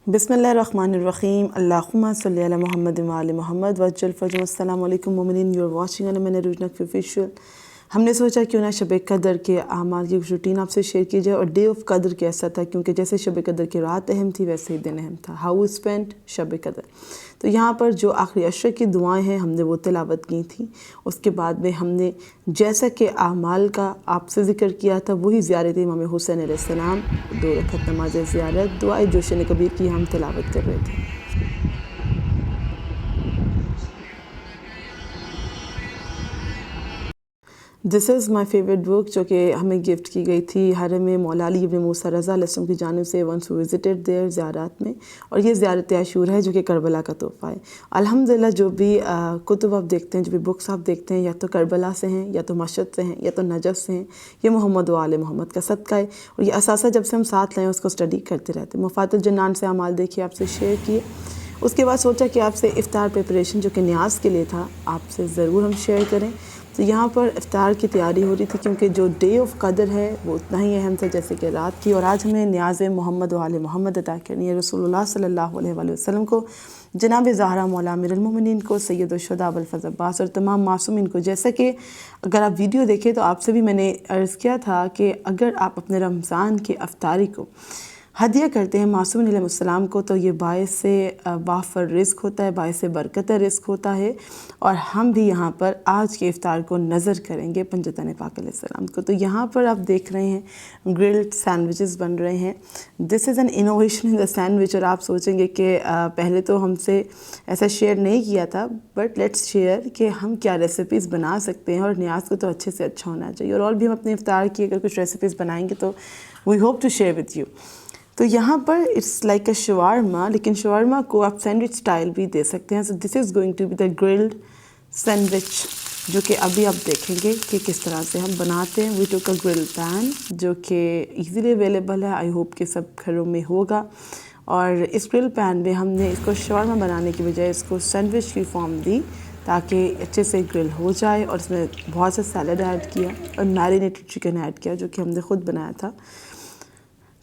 بسم اللہ الرحمن الرحیم، اللہم صلی علی محمد وعلی محمد وجل فجم۔ السلام علیکم مومنین، یو آر واچنگ علمین روجنک آفیشیل۔ ہم نے سوچا کیوں نہ شب قدر کے اعمال کی روٹین آپ سے شیئر کی جائے، اور ڈے آف قدر کیسا تھا، کیونکہ جیسے شب قدر کی رات اہم تھی ویسے ہی دن اہم تھا۔ ہاؤ اسپینٹ شب قدر۔ تو یہاں پر جو آخری عشر کی دعائیں ہیں ہم نے وہ تلاوت کی تھیں۔ اس کے بعد میں ہم نے جیسا کہ اعمال کا آپ سے ذکر کیا تھا وہی زیارت امام حسین علیہ السلام، 2 رکعت نماز زیارت، دعائے جوشن کبیر کی ہم تلاوت کر رہے تھے۔ دس از مائی فیوریٹ بک، جو کہ ہمیں گفٹ کی گئی تھی حرم مولا علی ابن موسیٰ رضا علیہ السلام کی جانب سے ونس وی وزٹڈ دیئر زیارات میں، اور یہ زیارت عاشور ہے جو کہ کربلا کا تحفہ ہے۔ الحمدللہ جو بھی کتب آپ دیکھتے ہیں، جو بھی بکس آپ دیکھتے ہیں، یا تو کربلا سے ہیں، یا تو مشہد سے ہیں، یا تو نجف سے ہیں، یہ محمد و آل محمد کا صدقہ ہے، اور یہ اثاثہ جب سے ہم ساتھ لائیں اس کو اسٹڈی کرتے رہتے ہیں۔ مفات الجنان سے اعمال دیکھیے، آپ سے شیئر کیے۔ اس کے بعد سوچا کہ آپ سے افطار پریپریشن جو کہ نیاز کے لیے تھا آپ سے ضرور ہم شیئر کریں۔ تو یہاں پر افطار کی تیاری ہو رہی تھی، کیونکہ جو ڈے آف قدر ہے وہ اتنا ہی اہم تھا جیسے کہ رات کی، اور آج ہمیں نیاز محمد و آل محمد عطا کرنی ہے، رسول اللہ صلی اللہ علیہ وآلہ وسلم کو، جناب زہرا مولا امیر المومنین کو، سید الشہداء ابوالفضل عباس اور تمام معصومین کو۔ جیسا کہ اگر آپ ویڈیو دیکھیں تو آپ سے بھی میں نے عرض کیا تھا کہ اگر آپ اپنے رمضان کے افطاری کو ہدیہ کرتے ہیں معصومین علیہ السلام کو تو یہ باعث وافر رزق ہوتا ہے، باعث برکت رزق ہوتا ہے، اور ہم بھی یہاں پر آج کے افطار کو نظر کریں گے پنجتن پاک علیہ السلام کو۔ تو یہاں پر آپ دیکھ رہے ہیں گرلڈ سینڈوچز بن رہے ہیں۔ This is an innovation in the sandwich, اور آپ سوچیں گے کہ پہلے تو ہم سے ایسا شیئر نہیں کیا تھا، بٹ لیٹس شیئر کہ ہم کیا ریسیپیز بنا سکتے ہیں، اور نیاز کو تو اچھے سے اچھا ہونا چاہیے، اور بھی ہم اپنے افطار کی اگر کچھ ریسیپیز بنائیں گے تو we hope to share with you. تو یہاں پر اٹس لائک اے شاورما، لیکن شاورما کو آپ سینڈوچ اسٹائل بھی دے سکتے ہیں۔ So this is going to be the grilled sandwich, جو کہ ابھی آپ دیکھیں گے کہ کس طرح سے ہم بناتے ہیں۔ وی ٹوک اے گرل پین جو کہ ایزیلی اویلیبل ہے، آئی ہوپ کہ سب گھروں میں ہوگا، اور اس گرل پین میں ہم نے اس کو شاورما بنانے کی بجائے اس کو سینڈوچ کی فارم دی تاکہ اچھے سے گرل ہو جائے، اور اس میں بہت سا سیلڈ ایڈ کیا اور میرینیٹڈ چکن ایڈ کیا جو کہ ہم نے خود بنایا تھا۔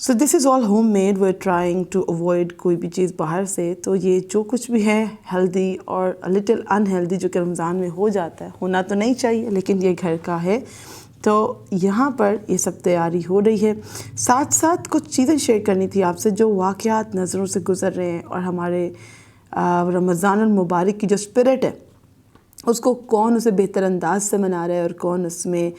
So this is all homemade, we are trying to avoid کوئی بھی چیز باہر سے۔ تو یہ جو کچھ بھی ہے ہیلدی اور لٹل انہیلدی جو کہ رمضان میں ہو جاتا ہے، ہونا تو نہیں چاہیے لیکن یہ گھر کا ہے، تو یہاں پر یہ سب تیاری ہو رہی ہے۔ ساتھ ساتھ کچھ چیزیں شیئر کرنی تھی آپ سے جو واقعات نظروں سے گزر رہے ہیں، اور ہمارے رمضان المبارک کی جو اسپرٹ ہے اس کو کون اسے بہتر انداز سے منا رہا ہے، اور کون اس میں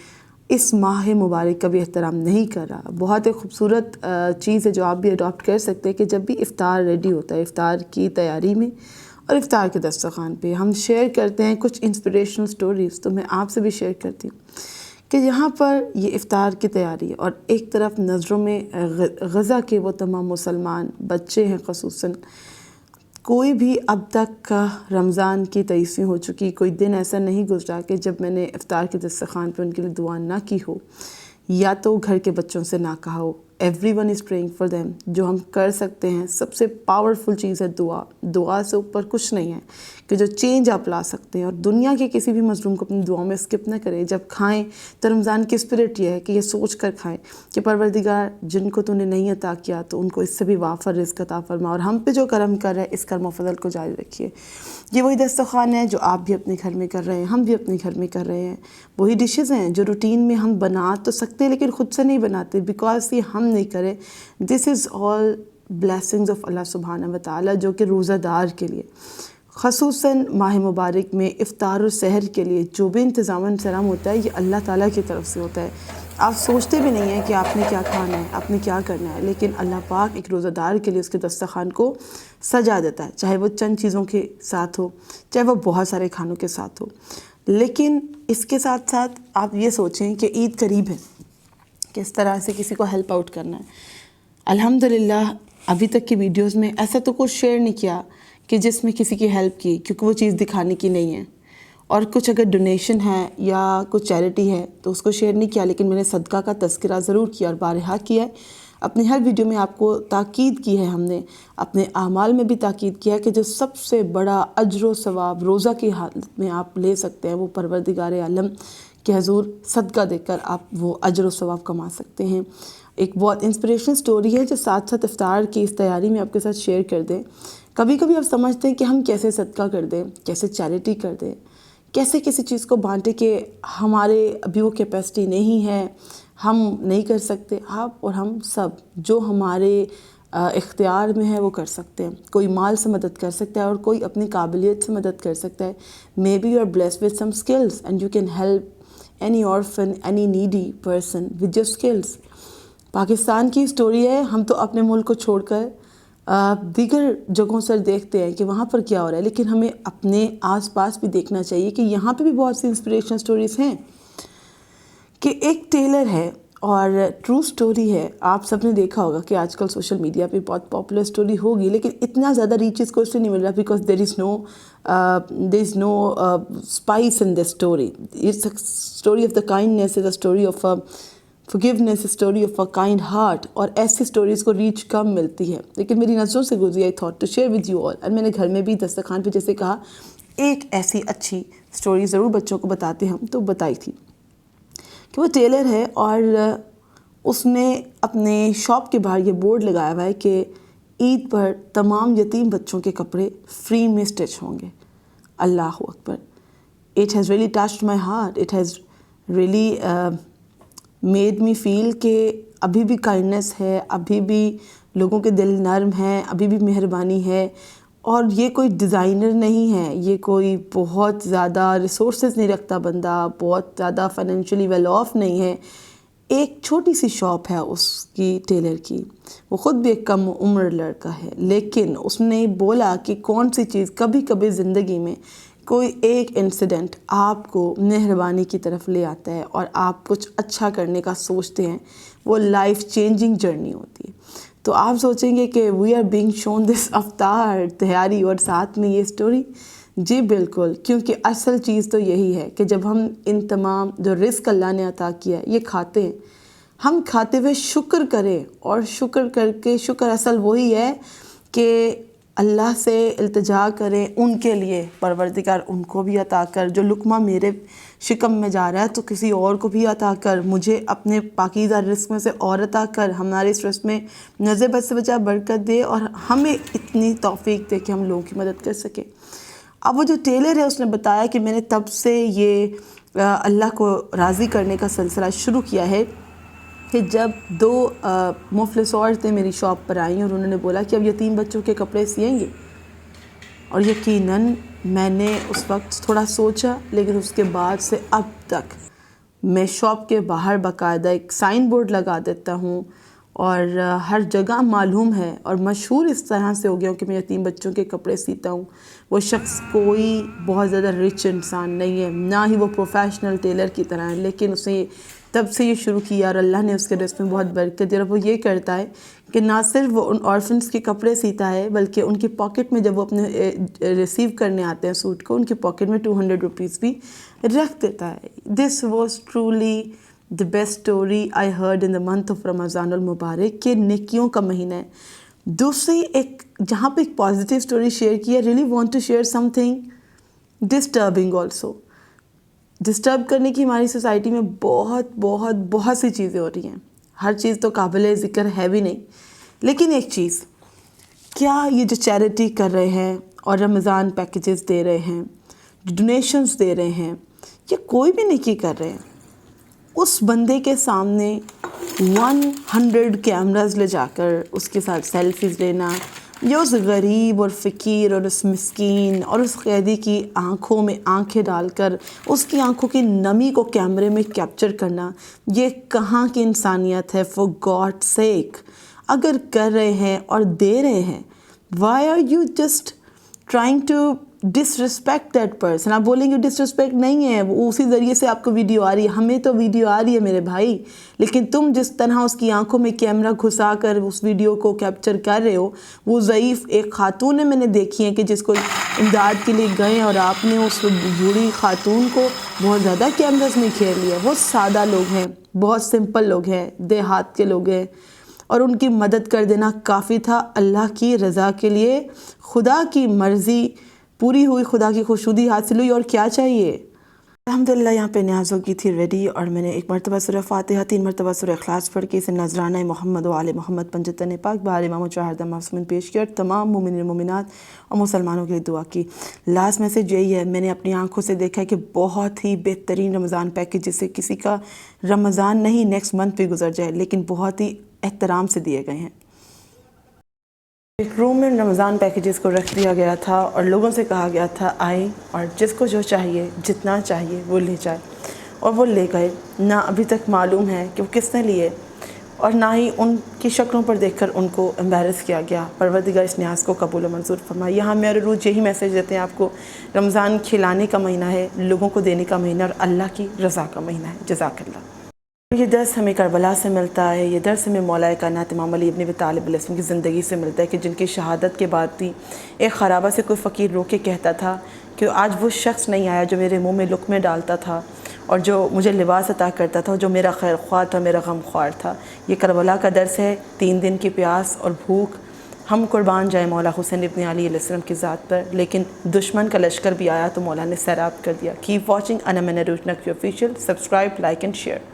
اس ماہ مبارک کا بھی احترام نہیں کر رہا۔ بہت ایک خوبصورت چیز ہے جو آپ بھی اڈاپٹ کر سکتے ہیں کہ جب بھی افطار ریڈی ہوتا ہے، افطار کی تیاری میں اور افطار کے دسترخوان پہ ہم شیئر کرتے ہیں کچھ انسپریشنل سٹوریز، تو میں آپ سے بھی شیئر کرتی ہوں کہ یہاں پر یہ افطار کی تیاری ہے، اور ایک طرف نظروں میں غزہ کے وہ تمام مسلمان بچے ہیں، خصوصاً کوئی بھی اب تک کا رمضان کی 23ویں ہو چکی، کوئی دن ایسا نہیں گزرا کہ جب میں نے افطار کے دسترخوان پہ ان کے لیے دعا نہ کی ہو، یا تو گھر کے بچوں سے نہ کہا ہو۔ Everyone is praying for them. جو ہم کر سکتے ہیں سب سے پاورفل چیز ہے دعا۔ دعا سے اوپر کچھ نہیں ہے کہ جو چینج آپ لا سکتے ہیں، اور دنیا کے کسی بھی مظلوم کو اپنی دعاؤں میں اسکپ نہ کریں۔ جب کھائیں تو رمضان کی اسپرٹ یہ ہے کہ یہ سوچ کر کھائیں کہ پروردگار جن کو تو نے نہیں عطا کیا تو ان کو اس سے بھی وافر رزق عطا فرما، اور ہم پہ جو کرم کر رہے ہیں اس کرم و فضل کو جاری رکھیے۔ یہ وہی دسترخوان ہے جو آپ بھی اپنے گھر میں کر رہے ہیں، ہم بھی اپنے گھر میں کر رہے ہیں۔ وہی ڈشز ہیں جو روٹین میں ہم بنا تو سکتے لیکن خود سے نہیں بناتے، بیکاز یہ ہم نہیں کرے۔ دس از آل بلیسنگز آف اللہ سبحانہ و تعالیٰ، جو کہ روزہ دار کے لیے، خصوصاً ماہ مبارک میں افطار و سحر کے لیے جو بھی انتظام انسرام ہوتا ہے یہ اللہ تعالیٰ کی طرف سے ہوتا ہے۔ آپ سوچتے بھی نہیں ہیں کہ آپ نے کیا کھانا ہے، آپ نے کیا کرنا ہے، لیکن اللہ پاک ایک روزہ دار کے لیے اس کے دسترخوان کو سجا دیتا ہے، چاہے وہ چند چیزوں کے ساتھ ہو، چاہے وہ بہت سارے کھانوں کے ساتھ ہو۔ لیکن اس کے ساتھ ساتھ آپ یہ سوچیں کہ عید قریب ہے، کس طرح سے کسی کو ہیلپ آؤٹ کرنا ہے۔ الحمدللہ ابھی تک کی ویڈیوز میں ایسا تو کچھ شیئر نہیں کیا کہ جس میں کسی کی ہیلپ کی، کیونکہ وہ چیز دکھانے کی نہیں ہے، اور کچھ اگر ڈونیشن ہے یا کچھ چیریٹی ہے تو اس کو شیئر نہیں کیا، لیکن میں نے صدقہ کا تذکرہ ضرور کیا اور بارہا کیا ہے۔ اپنی ہر ویڈیو میں آپ کو تاکید کی ہے، ہم نے اپنے اعمال میں بھی تاکید کیا ہے کہ جو سب سے بڑا اجر و ثواب روزہ کی حالت میں آپ لے سکتے ہیں وہ پروردگار عالم کہ حضور صدقہ دے کر آپ وہ اجر و ثواب کما سکتے ہیں۔ ایک بہت انسپریشنل سٹوری ہے جو ساتھ ساتھ افطار کی اس تیاری میں آپ کے ساتھ شیئر کر دیں. کبھی کبھی آپ سمجھتے ہیں کہ ہم کیسے صدقہ کر دیں, کیسے چیریٹی کر دیں, کیسے کسی چیز کو بانٹے کہ ہمارے ابھی وہ کیپیسٹی نہیں ہے, ہم نہیں کر سکتے. آپ اور ہم سب جو ہمارے اختیار میں ہے وہ کر سکتے ہیں. کوئی مال سے مدد کر سکتا ہے اور کوئی اپنی قابلیت سے مدد کر سکتا ہے. May be you are blessed with some skills and you can help any orphan, any needy person with your skills. Pakistan کی اسٹوری ہے. ہم تو اپنے ملک کو چھوڑ کر دیگر جگہوں سے دیکھتے ہیں کہ وہاں پر کیا ہو رہا ہے, لیکن ہمیں اپنے آس پاس بھی دیکھنا چاہیے کہ یہاں پہ بھی بہت سی انسپریشنل سٹوریز ہیں. کہ ایک ٹیلر ہے اور ٹرو سٹوری ہے. آپ سب نے دیکھا ہوگا کہ آج کل سوشل میڈیا پہ بہت پاپولر سٹوری ہوگی, لیکن اتنا زیادہ ریچ اس کو اس لیے نہیں مل رہا because there is no spice in this story. It's a story of the kindness, is a story of forgiveness, story of a kind heart. اور ایسی سٹوریز کو ریچ کم ملتی ہے, لیکن میری نظروں سے گزری. I thought to share with you all. اور میں نے گھر میں بھی دسترخوان پہ جیسے کہا ایک ایسی اچھی سٹوری ضرور بچوں کو بتاتے ہم, تو بتائی تھی کہ وہ ٹیلر ہے اور اس نے اپنے شاپ کے باہر یہ بورڈ لگایا ہوا ہے کہ عید پر تمام یتیم بچوں کے کپڑے فری میں اسٹچ ہوں گے. اللہ اکبر. It has really touched my heart. It has really made me feel کہ ابھی بھی کائنڈنس ہے, ابھی بھی لوگوں کے دل نرم ہیں, ابھی بھی مہربانی ہے. اور یہ کوئی ڈیزائنر نہیں ہے, یہ کوئی بہت زیادہ ریسورسز نہیں رکھتا بندہ, بہت زیادہ فائنینشلی ویل آف نہیں ہے. ایک چھوٹی سی شاپ ہے اس کی ٹیلر کی. وہ خود بھی ایک کم عمر لڑکا ہے, لیکن اس نے بولا کہ کون سی چیز کبھی کبھی زندگی میں کوئی ایک انسیڈنٹ آپ کو مہربانی کی طرف لے آتا ہے اور آپ کچھ اچھا کرنے کا سوچتے ہیں, وہ لائف چینجنگ جرنی ہوتی ہے. تو آپ سوچیں گے کہ وی آر بینگ شون دس افطار تیاری اور ساتھ میں یہ سٹوری. جی بالکل, کیونکہ اصل چیز تو یہی ہے کہ جب ہم ان تمام جو رزق اللہ نے عطا کیا ہے یہ کھاتے ہیں, ہم کھاتے ہوئے شکر کریں. اور شکر کر کے, شکر اصل وہی ہے کہ اللہ سے التجا کریں ان کے لیے, پروردگار ان کو بھی عطا کر. جو لقمہ میرے شکم میں جا رہا ہے تو کسی اور کو بھی عطا کر, مجھے اپنے پاکیزہ رزق میں سے اور عطا کر, ہمارے اس رزق میں نظر بد سے بچا برکت دے اور ہمیں اتنی توفیق دے کہ ہم لوگوں کی مدد کر سکیں. اب وہ جو ٹیلر ہے اس نے بتایا کہ میں نے تب سے یہ اللہ کو راضی کرنے کا سلسلہ شروع کیا ہے کہ جب دو مفلس عورتیں میری شاپ پر آئیں اور انہوں نے بولا کہ اب یتیم بچوں کے کپڑے سیئیں گے. اور یقیناً میں نے اس وقت تھوڑا سوچا, لیکن اس کے بعد سے اب تک میں شاپ کے باہر باقاعدہ ایک سائن بورڈ لگا دیتا ہوں اور ہر جگہ معلوم ہے اور مشہور اس طرح سے ہو گیا ہوں کہ میں یتیم بچوں کے کپڑے سیتا ہوں. وہ شخص کوئی بہت زیادہ رچ انسان نہیں ہے, نہ ہی وہ پروفیشنل ٹیلر کی طرح ہے, لیکن اس نے تب سے یہ شروع کیا اور اللہ نے اس کے رزق میں بہت برکت دی. اور وہ یہ کرتا ہے کہ نہ صرف وہ ان آرفنس کے کپڑے سیتا ہے بلکہ ان کی پاکٹ میں جب وہ اپنے ریسیو کرنے آتے ہیں سوٹ کو, ان کی پاکٹ میں 200 روپیز بھی رکھ دیتا ہے. This was truly the best story I heard in the month of رمضان المبارک کہ نیکیوں کا مہینہ ہے. دوسری ایک جہاں پہ ایک پازیٹیو سٹوری شیئر کی ہے, really want to share something disturbing also. Disturb کرنے کی ہماری سوسائٹی میں بہت سی چیزیں ہو رہی ہیں. ہر چیز تو قابل ذکر ہے بھی نہیں, لیکن ایک چیز, کیا یہ جو چیریٹی کر رہے ہیں اور رمضان پیکیجز دے رہے ہیں, ڈونیشنز دے رہے ہیں, یہ کوئی بھی نیکی کر رہے ہیں, اس بندے کے سامنے 100 کیمراز لے جا کر اس کے ساتھ سیلفیز لینا, یا اس غریب اور فقیر اور اس مسکین اور اس قیدی کی آنکھوں میں آنکھیں ڈال کر اس کی آنکھوں کی نمی کو کیمرے میں کیپچر کرنا, یہ کہاں کی انسانیت ہے فور گاڈ سیک. اگر کر رہے ہیں اور دے رہے ہیں, why are you just trying to disrespect that person. آپ بولیں گے ڈسرسپیکٹ نہیں ہے, وہ اسی ذریعے سے آپ کو ویڈیو آ رہی ہے, ہمیں تو ویڈیو آ رہی ہے میرے بھائی, لیکن تم جس طرح اس کی آنکھوں میں کیمرہ گھسا کر اس ویڈیو کو کیپچر کر رہے ہو. وہ ضعیف ایک خاتون ہے, میں نے دیکھی ہے کہ جس کو امداد کے لیے گئے اور آپ نے اس بوڑھی خاتون کو بہت زیادہ کیمراز میں گھیر لیا. وہ سادہ لوگ ہیں, بہت سمپل لوگ ہیں, دیہات کے لوگ ہیں, اور ان کی مدد کر دینا کافی تھا اللہ کی رضا کے لیے. خدا کی مرضی پوری ہوئی, خدا کی خوشنودی حاصل ہوئی, اور کیا چاہیے. الحمدللہ یہاں پہ نیازوں کی تھی ریڈی، اور میں نے ایک مرتبہ سورہ فاتحہ، 3 مرتبہ سورہ اخلاص پڑھ کے اسے نذرانہ محمد و آل محمد پنجتن پاک بہار امام و چہاردہ معصومین پیش کیا، اور تمام مومنین مومنات اور مسلمانوں کے لیے دعا کی۔ لاسٹ میسیج یہی ہے، میں نے اپنی آنکھوں سے دیکھا ہے کہ بہت ہی بہترین رمضان پیکج، جس سے کسی کا رمضان نہیں نیکسٹ منتھ پہ گزر جائے، لیکن بہت ہی احترام سے دیے گئے ہیں۔ ایک روم میں رمضان پیکیجز کو رکھ دیا گیا تھا اور لوگوں سے کہا گیا تھا آئیں اور جس کو جو چاہیے جتنا چاہیے وہ لے جائے، اور وہ لے گئے۔ نہ ابھی تک معلوم ہے کہ وہ کس نے لیے، اور نہ ہی ان کی شکلوں پر دیکھ کر ان کو امبیرس کیا گیا۔ پروردگار اس نیاز کو قبول و منظور فرمائے۔ یہاں میرے روز یہی میسیج دیتے ہیں آپ کو، رمضان کھلانے کا مہینہ ہے، لوگوں کو دینے کا مہینہ، اور اللہ کی رضا کا مہینہ ہے۔ جزاک اللہ۔ یہ درس ہمیں کربلا سے ملتا ہے، یہ درس ہمیں مولا کائنات امام علی ابن ابی طالب علیہ السلام کی زندگی سے ملتا ہے، کہ جن کی شہادت کے بعد بھی ایک خرابہ سے کوئی فقیر رو کے کہتا تھا کہ آج وہ شخص نہیں آیا جو میرے منہ میں لقمے ڈالتا تھا اور جو مجھے لباس عطا کرتا تھا، جو میرا خیر خواہ تھا، میرا غم خوار تھا۔ یہ کربلا کا درس ہے، 3 دن کی پیاس اور بھوک۔ ہم قربان جائیں مولا حسین ابن علی علیہ السلام کی ذات پر، لیکن دشمن کا لشکر بھی آیا تو مولا نے سیراب کر دیا۔ کیپ واچنگ، انا من عروج Naqvi official, subscribe, like and share.